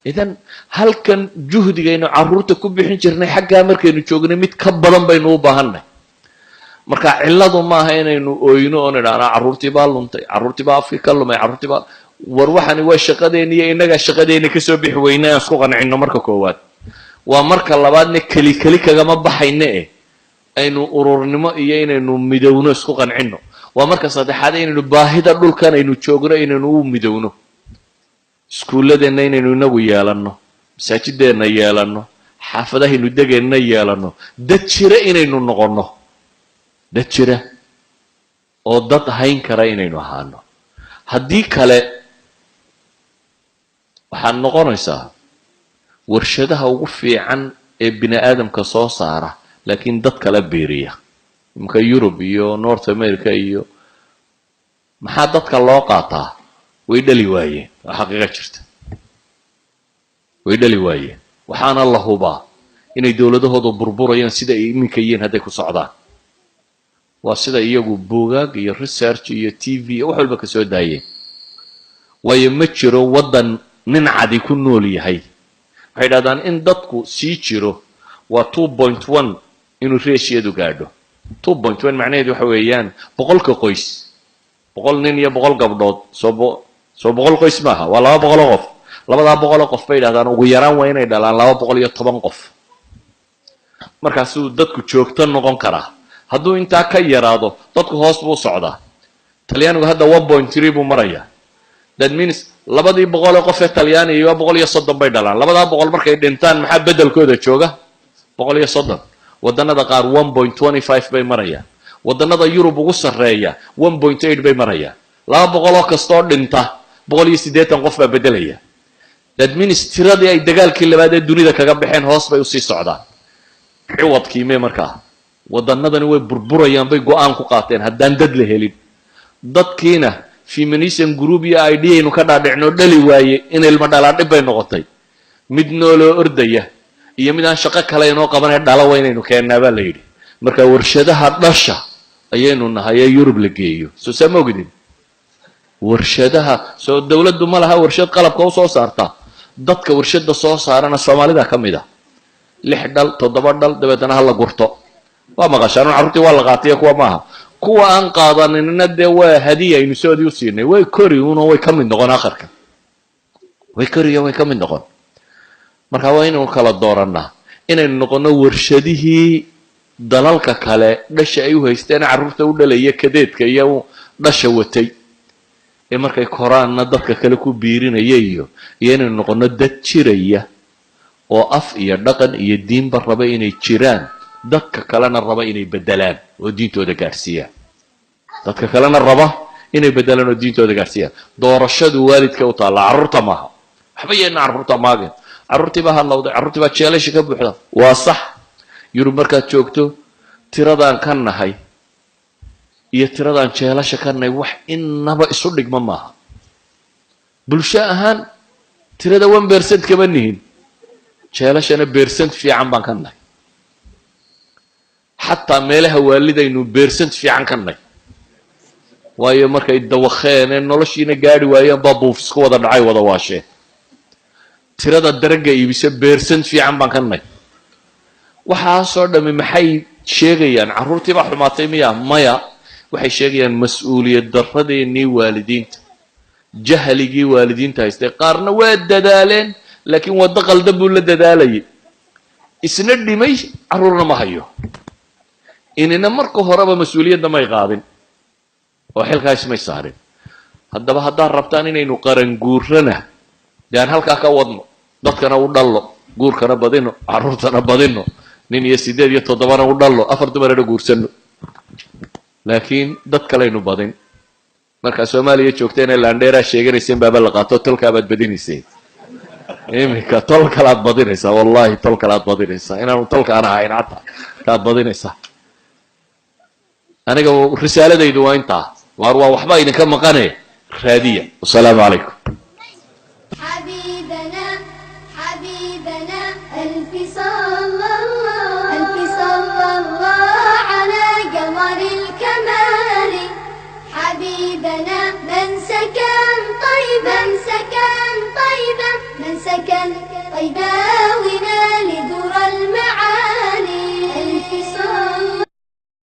idan halkan juhdigaynu carruurta ku bixin jirnay xaggaa markaynu joognay mid ka badan baynu u baahannahay marka cilladu maaha inaynu ooyno oo nidhahnaa carruurtii baa luntay carruurtii baa afkii ka lumay carruurtii baa war waxani waa shaqadeenni iyo innagaa shaqadeenni ka soo bixi weyna aan isku qancinno marka koowaad waa marka labaadna keli kagama baxayne aynu ururnimo iyo inaynu midowno isku qancinno waa marka saddexaad inaynu baahida dhulkan aynu joogno inaynu u midowno iskuulladeenna inaynu inagu yeelanno masaajideenna yeelanno xaafadahaynu degeenna yeelanno dad jira inaynu noqonno dad jira oo dad hayn kara inaynu ahaano haddii kale waxaad noqonaysaa warshadaha ugu fiican ee bini aadamka soo saara laakiin dad kala beeriya imka Yurub iyo North America iyo maxaa dadka loo qaataa way dhali waayeen waa xaqiiqo jirta way dhali waayeen waxaana la hubaa inay dawladahoodu burburayaan sida ay iminka yihiin hadday ku socdaan waa sida iyagu buugaag iyo research iyo TV wax walba ka soo daayeen waayo ma jiro waddan nin cadi ku nool yahay waxay dhahdaan in dadku sii jiro waa 2.1 inuu ratio gaadho 2.1 macnaheedu waxa weeyaan boqolka qoys boqol nin iyo boqol gabdhood soo boqol qoys maaha waa 200 qof labadaa boqol qof bay dhahdaan ugu yaraan waa inay dhalaan 210 qof markaasuu dadku joogto noqon karaa hadduu intaa ka yaraado dadku hoos buu socdaa talyaanigu hadda 1.3 buu marayaa that means labadii boqol qof ee talyaaniga waa 130 bay dhalaan labadaa boqol markay dhintaan maxaa bedelkooda jooga 130 wadannada qaar 1.25 bay marayaan wadannada Yurub ugu sarreeya 1.8 bay marayaan 200 kastoo dhinta 180 qof baa bedelaya that means tiradii ay dagaalkii labaad ee dunida kaga baxeen hoos bay u sii socdaan ciwadkii markaa wadannadani way burburayaan bay go'aan ku qaateen haddaan dad la helin dadkiina feminism group iyo idea inu ka dhaadhicno dhali waaye in ilma dhalaa dhib bay noqotay mid nooloo ordaya iyo mid aan shaqo kale inoo qabanay dhala weynaynu keennaa baa la yidhi marka warshadaha dhasha ayaynu nahay ee Yurub la geeyo soo samoogdin warshadaha soo dawladdu ma laha warshad qalabka u soo saarta dadka warshada soo saarana Soomaalida ka mid ah 6 dhal 7 dhal dabeetana hal la gurto waa maqashaan carruurtii waa la qaatay kuwa maaha kuwa aan qaadanina de waa hadiya aynu soodii u siinay way kori una way ka mid noqon akharka way koriya way ka mid noqon marka waa inuu kala dooranaa inaynu noqono warshadihii dalalka kale dhasha ay u haysteen carruurta u dhalaya kadeedka iyo dhasha watay ee markay koraanna dadka kale ku biirinaya iyo inaynu noqono dad jiraya oo af iyo dhaqan iyo diinba raba inay jiraan dadka kalena raba inay bedelaan oo diintooda gaarsiiyaan dadka kalena raba inay bedelaan oo diintooda gaarsiiyaan doorashadu waalidka u taala carruurta maaha waxba yeena carruurta maagin carruurtii baa halowday carruurtii baa jeelasha ka buuxda waa sax Yurub markaad joogto tiradaan ka nahay iyo tiradaan jeelasha ka nahay wax inaba isu dhigma maaha bulsho ahaan tirada 1% kama nihin jeelashana percent fiican baan ka nahay حتى ميلها والدينو بيرسنت في عن كناي وايو markay dawaqeen noloshiina gaari waayeen baabuf isku wada dhacay wada waashe tirada daraga iibisa beersan fiican baan kanay waxa soo dhamay maxay sheegayaan carruurtii baa xumaatay maya waxay sheegayaan mas'uuliyad darradeennii waalidiinta jahligii waalidiinta haystay qaarna waa dadaaleen laakiin wada qaldan buu la dadaalayay isna dhimay carruurna ma hayo inina marka horeba mas'uuliyadda may qaadin oo xilkaas may saarin haddaba haddaan rabtaan inaynu qaran guurana daan halka ka wadno dadkana u dhallo guurkana badino carruurtana badino nin iyo 8 iyo 7 u dhallo afar dumarna guursano laakiin dad kale aynu badin marka Soomaaliya joogteen laandheera sheeganaysan baaba la qaato tolka baad badinaysay imika tolka la badinaysa wallahi tolka la badinaysa inaan tolka ana ahayn hata ka badinaysa aniga risaaladaydu waa inta waar waa waxba idinka maqane raadiya wassalaamu alaykum حبيبنا من سكن طيبا من سكن. وإذا